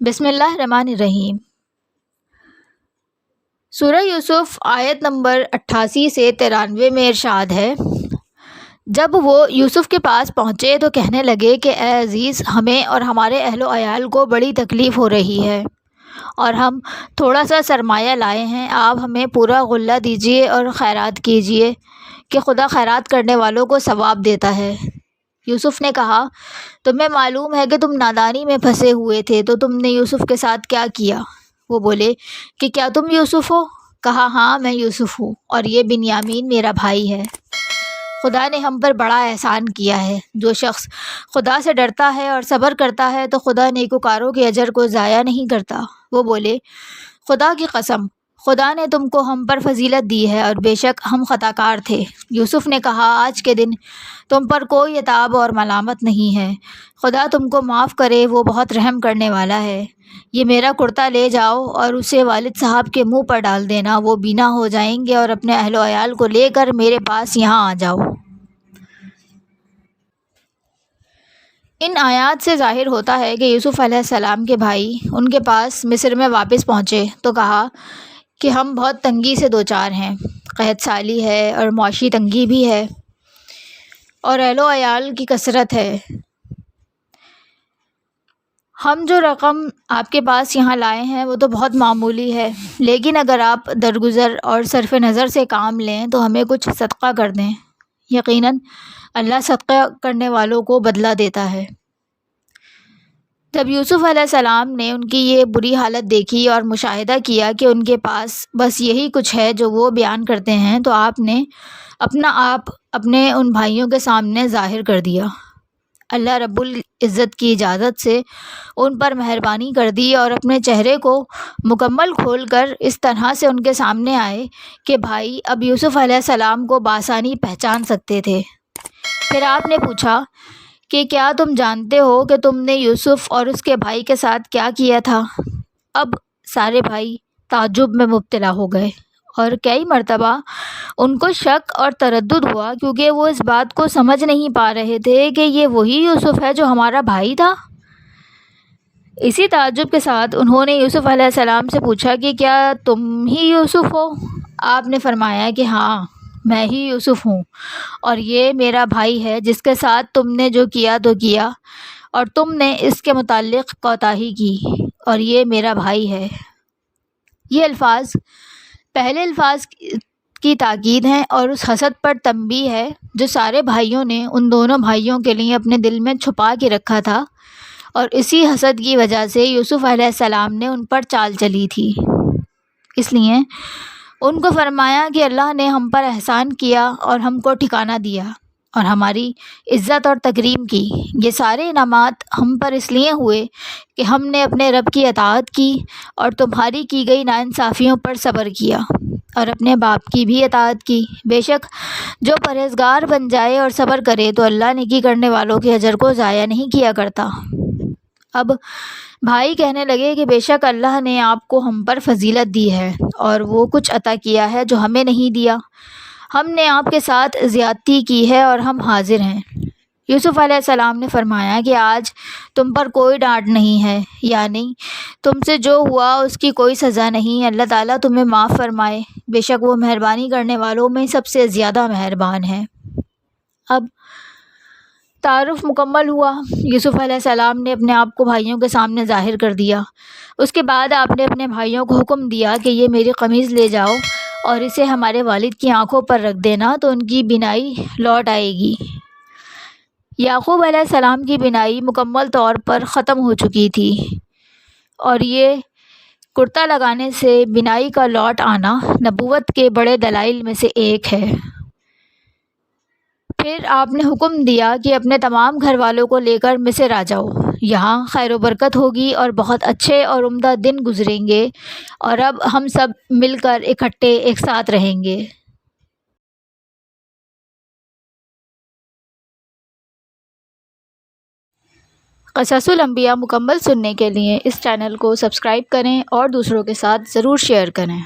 بسم اللہ الرحمن الرحیم۔ سورہ یوسف آیت نمبر 88 سے 93 میں ارشاد ہے، جب وہ یوسف کے پاس پہنچے تو کہنے لگے کہ اے عزیز، ہمیں اور ہمارے اہل و عیال کو بڑی تکلیف ہو رہی ہے اور ہم تھوڑا سا سرمایہ لائے ہیں، آپ ہمیں پورا غلہ دیجیے اور خیرات کیجیے کہ خدا خیرات کرنے والوں کو ثواب دیتا ہے۔ یوسف نے کہا، تمہیں معلوم ہے کہ تم نادانی میں پھنسے ہوئے تھے تو تم نے یوسف کے ساتھ کیا کیا؟ وہ بولے کہ کیا تم یوسف ہو؟ کہا، ہاں میں یوسف ہوں اور یہ بنیامین میرا بھائی ہے۔ خدا نے ہم پر بڑا احسان کیا ہے۔ جو شخص خدا سے ڈرتا ہے اور صبر کرتا ہے تو خدا نیکوکاروں کے اجر کو ضائع نہیں کرتا۔ وہ بولے، خدا کی قسم، خدا نے تم کو ہم پر فضیلت دی ہے اور بے شک ہم خطا کار تھے۔ یوسف نے کہا، آج کے دن تم پر کوئی عتاب اور ملامت نہیں ہے، خدا تم کو معاف کرے، وہ بہت رحم کرنے والا ہے۔ یہ میرا کرتا لے جاؤ اور اسے والد صاحب کے منہ پر ڈال دینا، وہ بینا ہو جائیں گے، اور اپنے اہل و عیال کو لے کر میرے پاس یہاں آ جاؤ۔ ان آیات سے ظاہر ہوتا ہے کہ یوسف علیہ السلام کے بھائی ان کے پاس مصر میں واپس پہنچے تو کہا کہ ہم بہت تنگی سے دوچار ہیں، قحط سالی ہے اور معاشی تنگی بھی ہے اور اہل و عیال کی کثرت ہے۔ ہم جو رقم آپ کے پاس یہاں لائے ہیں وہ تو بہت معمولی ہے، لیکن اگر آپ درگزر اور صرف نظر سے کام لیں تو ہمیں کچھ صدقہ کر دیں، یقیناً اللہ صدقہ کرنے والوں کو بدلہ دیتا ہے۔ جب یوسف علیہ السلام نے ان کی یہ بری حالت دیکھی اور مشاہدہ کیا کہ ان کے پاس بس یہی کچھ ہے جو وہ بیان کرتے ہیں، تو آپ نے اپنا آپ اپنے ان بھائیوں کے سامنے ظاہر کر دیا۔ اللہ رب العزت کی اجازت سے ان پر مہربانی کر دی اور اپنے چہرے کو مکمل کھول کر اس طرح سے ان کے سامنے آئے کہ بھائی اب یوسف علیہ السلام کو بآسانی پہچان سکتے تھے۔ پھر آپ نے پوچھا کہ کیا تم جانتے ہو کہ تم نے یوسف اور اس کے بھائی کے ساتھ کیا کیا تھا؟ اب سارے بھائی تعجب میں مبتلا ہو گئے اور کئی مرتبہ ان کو شک اور تردد ہوا، کیونکہ وہ اس بات کو سمجھ نہیں پا رہے تھے کہ یہ وہی یوسف ہے جو ہمارا بھائی تھا۔ اسی تعجب کے ساتھ انہوں نے یوسف علیہ السلام سے پوچھا کہ کیا تم ہی یوسف ہو؟ آپ نے فرمایا کہ ہاں میں ہی یوسف ہوں اور یہ میرا بھائی ہے جس کے ساتھ تم نے جو کیا تو کیا اور تم نے اس کے متعلق کوتاہی کی، اور یہ میرا بھائی ہے۔ یہ الفاظ پہلے الفاظ کی تاکید ہیں اور اس حسد پر تنبیہ ہے جو سارے بھائیوں نے ان دونوں بھائیوں کے لیے اپنے دل میں چھپا کے رکھا تھا، اور اسی حسد کی وجہ سے یوسف علیہ السلام نے ان پر چال چلی تھی۔ اس لیے ان کو فرمایا کہ اللہ نے ہم پر احسان کیا اور ہم کو ٹھکانہ دیا اور ہماری عزت اور تکریم کی۔ یہ سارے انعامات ہم پر اس لیے ہوئے کہ ہم نے اپنے رب کی اطاعت کی اور تمہاری کی گئی ناانصافیوں پر صبر کیا اور اپنے باپ کی بھی اطاعت کی۔ بے شک جو پرہیزگار بن جائے اور صبر کرے تو اللہ نیکی کرنے والوں کے اجر کو ضائع نہیں کیا کرتا۔ اب بھائی کہنے لگے کہ بے شک اللہ نے آپ کو ہم پر فضیلت دی ہے اور وہ کچھ عطا کیا ہے جو ہمیں نہیں دیا۔ ہم نے آپ کے ساتھ زیادتی کی ہے اور ہم حاضر ہیں۔ یوسف علیہ السلام نے فرمایا کہ آج تم پر کوئی ڈانٹ نہیں ہے، یعنی تم سے جو ہوا اس کی کوئی سزا نہیں، اللہ تعالیٰ تمہیں معاف فرمائے، بے شک وہ مہربانی کرنے والوں میں سب سے زیادہ مہربان ہے۔ اب تعارف مکمل ہوا۔ یوسف علیہ السلام نے اپنے آپ کو بھائیوں کے سامنے ظاہر کر دیا۔ اس کے بعد آپ نے اپنے بھائیوں کو حکم دیا کہ یہ میری قمیض لے جاؤ اور اسے ہمارے والد کی آنکھوں پر رکھ دینا تو ان کی بینائی لوٹ آئے گی۔ یعقوب علیہ السلام کی بینائی مکمل طور پر ختم ہو چکی تھی، اور یہ کرتا لگانے سے بینائی کا لوٹ آنا نبوت کے بڑے دلائل میں سے ایک ہے۔ پھر آپ نے حکم دیا کہ اپنے تمام گھر والوں کو لے کر مصر آ جاؤ، یہاں خیر و برکت ہوگی اور بہت اچھے اور عمدہ دن گزریں گے، اور اب ہم سب مل کر اکٹھے ایک ساتھ رہیں گے۔ قصص الانبیاء مکمل سننے کے لیے اس چینل کو سبسکرائب کریں اور دوسروں کے ساتھ ضرور شیئر کریں۔